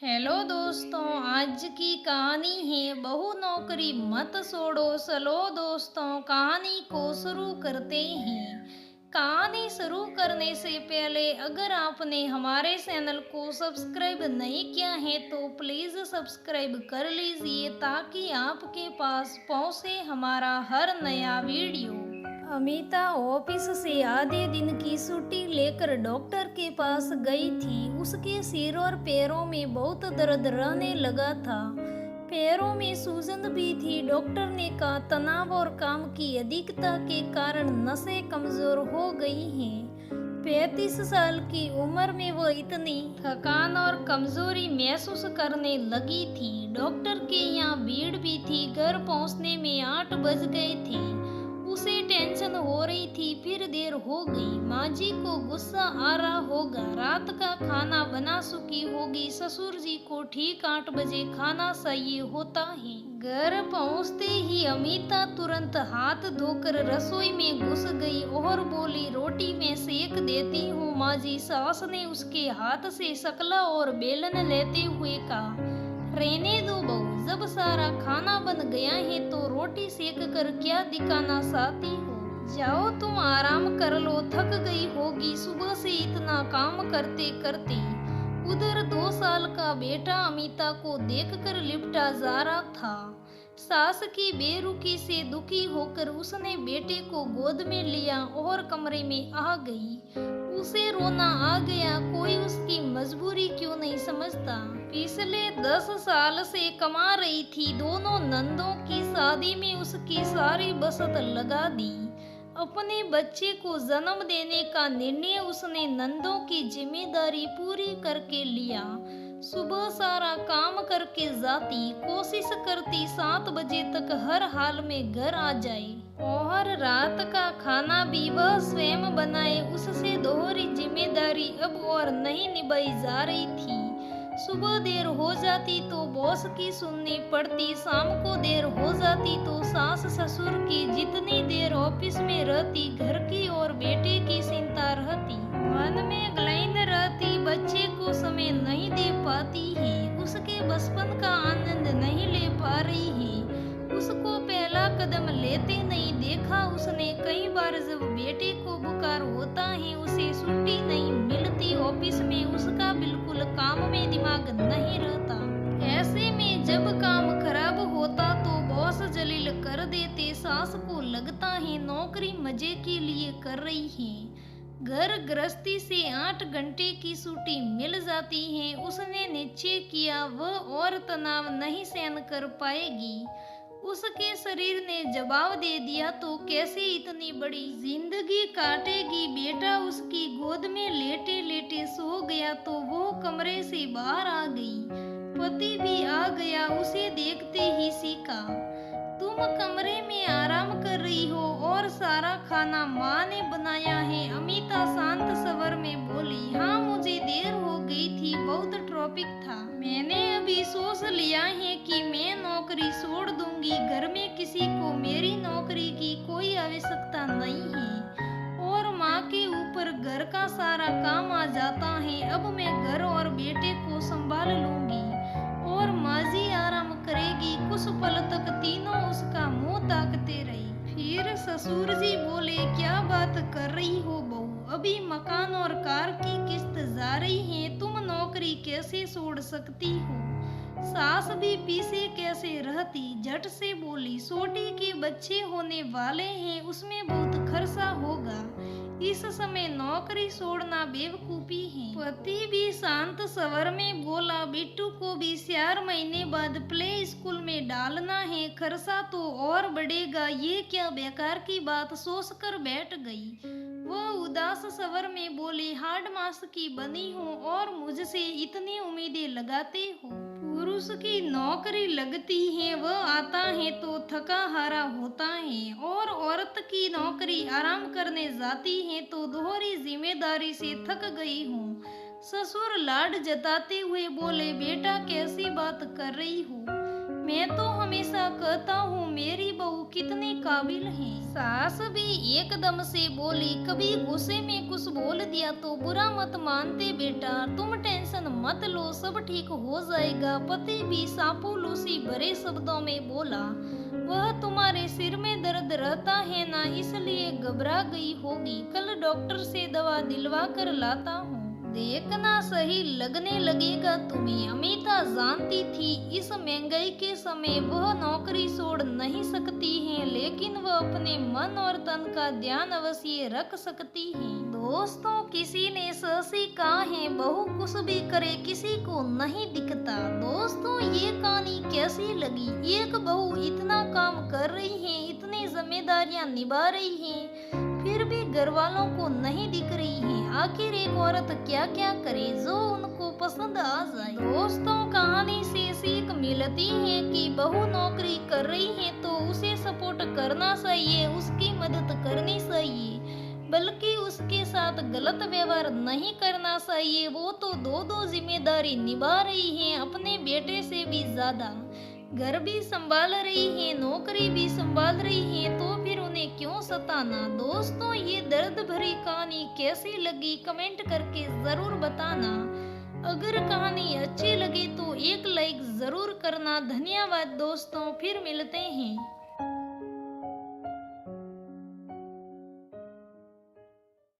Hello दोस्तों, आज की कहानी है बहू नौकरी मत छोड़ो। चलो दोस्तों, कहानी को शुरू करते हैं। कहानी शुरू करने से पहले अगर आपने हमारे चैनल को सब्सक्राइब नहीं किया है तो प्लीज़ सब्सक्राइब कर लीजिए ताकि आपके पास पहुंचे हमारा हर नया वीडियो। अमिता ऑफिस से आधे दिन की छुट्टी लेकर डॉक्टर के पास गई थी। उसके सिर और पैरों में बहुत दर्द रहने लगा था। पैरों में सूजन भी थी। डॉक्टर ने कहा तनाव और काम की अधिकता के कारण नसें कमजोर हो गई हैं। 35 साल की उम्र में वो इतनी थकान और कमजोरी महसूस करने लगी थी। डॉक्टर के यहाँ भीड़ भी थी। घर पहुँचने में 8 बज गए थे। उसे टेंशन हो रही थी, फिर देर हो गई। माँ जी को गुस्सा आ रहा होगा। रात का खाना बना चुकी होगी। ससुर जी को ठीक 8 बजे खाना चाहिए होता है। घर पहुँचते ही अमिता तुरंत हाथ धोकर रसोई में घुस गई और बोली, रोटी में सेक देती हूँ माँ जी। सास ने उसके हाथ से शकला और बेलन लेते हुए कहा, रहने दो बहू, जब सारा खाना बन गया है तो रोटी सेक कर क्या दिखाना चाहती हो। जाओ तुम आराम कर लो, थक गई होगी सुबह से इतना काम करते करते। उधर 2 साल का बेटा अमिता को देखकर लिपटा जा रहा था। सास की बेरुखी से दुखी होकर उसने बेटे को गोद में लिया और कमरे में आ गई। उसे रोना आ गया। कोई उसकी मजबूरी क्यों नहीं समझता। पिछले 10 साल से कमा रही थी। दोनों नंदों की शादी में उसकी सारी बचत लगा दी। अपने बच्चे को जन्म देने का निर्णय उसने नंदों की जिम्मेदारी पूरी करके लिया। सुबह सारा काम करके जाती, कोशिश करती 7 बजे तक हर हाल में घर आ जाए और रात का खाना भी वह स्वयं बनाए। उससे दोहरी जिम्मेदारी अब और नहीं निभाई जा रही थी। सुबह देर हो जाती तो बॉस की सुननी पड़ती, शाम को देर हो जाती तो सास ससुर की। जितनी देर ऑफिस में रहती घर की और बेटे की चिंता रहती। मन में ग्लाइन रहती, बच्चे को समय नहीं दे पाती है। उसके बचपन का आनंद नहीं ले पा रही है। उसको पहला कदम लेते नहीं देखा उसने। कई बार जब बेटे को बुखार होता है उसे छुट्टी नहीं मिलती। ऑफिस में उसका बिल्कुल काम में दिमाग नहीं रहता। ऐसे में जब काम खराब होता तो बॉस जलील कर देते। सास को लगता है नौकरी मजे के लिए कर रही है। घर गृहस्थी से 8 घंटे की छुट्टी मिल जाती है। उसने निश्चय किया वह और तनाव नहीं सहन कर पाएगी। उसके शरीर ने जवाब दे दिया तो कैसे इतनी बड़ी जिंदगी काटेगी। बेटा उसकी गोद में लेटे लेटे सो गया तो वो कमरे से बाहर आ गई। पति भी आ गया। उसे देखते ही सीखा, तुम कमरे में आराम कर रही हो और सारा खाना माँ ने बनाया है। अमिता शांत स्वर में बोली, हाँ मुझे देर हो गई थी, बहुत ट्रैफिक था। मैंने अभी सोच लिया है कि मैं नौकरी छोड़ दूंगी। घर में किसी को मेरी नौकरी की कोई आवश्यकता नहीं है और माँ के ऊपर घर का सारा काम आ जाता है। अब मैं घर और बेटे को संभाल लूंगी और माँ जी आराम करेगी। कुछ पल तक तीनों उसका मुंह ताकते रही। फिर ससुर जी बोले, क्या बात कर रही हो बहू, अभी मकान और कार की किस्त जा रही है, तुम नौकरी कैसे छोड़ सकती हो। सास भी पीछे कैसे रहती, झट से बोली, छोटे के बच्चे होने वाले हैं, उसमें बहुत खर्चा होगा। इस समय नौकरी छोड़ना बेवकूफी है। पति भी शांत स्वर में बोला, बिट्टू को भी 4 महीने बाद प्ले स्कूल में डालना है, खर्चा तो और बढ़ेगा। ये क्या बेकार की बात सोच कर बैठ गई। वह उदास स्वर में बोली, हार्ड मास की बनी हूँ और मुझसे इतनी उम्मीदें लगाते हो। पुरुष की नौकरी लगती है, वह आता है तो थका हारा होता है और औरत की नौकरी आराम करने जाती है तो दोहरी जिम्मेदारी से थक गई हूँ। ससुर लाड जताते हुए बोले, बेटा कैसी बात कर रही हो, मैं तो हमेशा कहता हूँ मेरी बहू कितनी काबिल है। सास भी एकदम से बोली, कभी गुस्से में कुछ बोल दिया तो बुरा मत मानते बेटा, तुम टेंशन मत लो, सब ठीक हो जाएगा। पति भी चापलूसी भरे शब्दों में बोला, वह तुम्हारे सिर में दर्द रहता है ना, इसलिए घबरा गई होगी, कल डॉक्टर से दवा दिलवा कर लाता हूँ। देखना सही लगने लगेगा तुम्हें। अमिता जानती थी इस महंगाई के समय वह नौकरी छोड़ नहीं सकती है, लेकिन वह अपने मन और तन का ध्यान अवश्य रख सकती है। दोस्तों, किसी ने सही कहा है, बहू कुछ भी करे किसी को नहीं दिखता। दोस्तों, ये कहानी कैसी लगी? एक बहू इतना काम कर रही है, इतनी जिम्मेदारियां निभा रही है, फिर भी घर वालों को नहीं दिख रही है। आखिर एक औरत क्या क्या करे जो उनको पसंद आ जाए। दोस्तों, कहानी से सीख मिलती है कि बहू नौकरी कर रही है तो उसे सपोर्ट करना चाहिए, उसकी मदद करनी चाहिए, बल्कि उसके साथ गलत व्यवहार नहीं करना चाहिए। वो तो दो जिम्मेदारी निभा रही है, अपने बेटे से भी ज्यादा। घर भी संभाल रही है, नौकरी भी संभाल रही है, तो फिर उन्हें क्यों सताना। दोस्तों, ये दर्द भरी कहानी कैसी लगी कमेंट करके जरूर बताना। अगर कहानी अच्छी लगी तो एक लाइक जरूर करना। धन्यवाद दोस्तों, फिर मिलते हैं।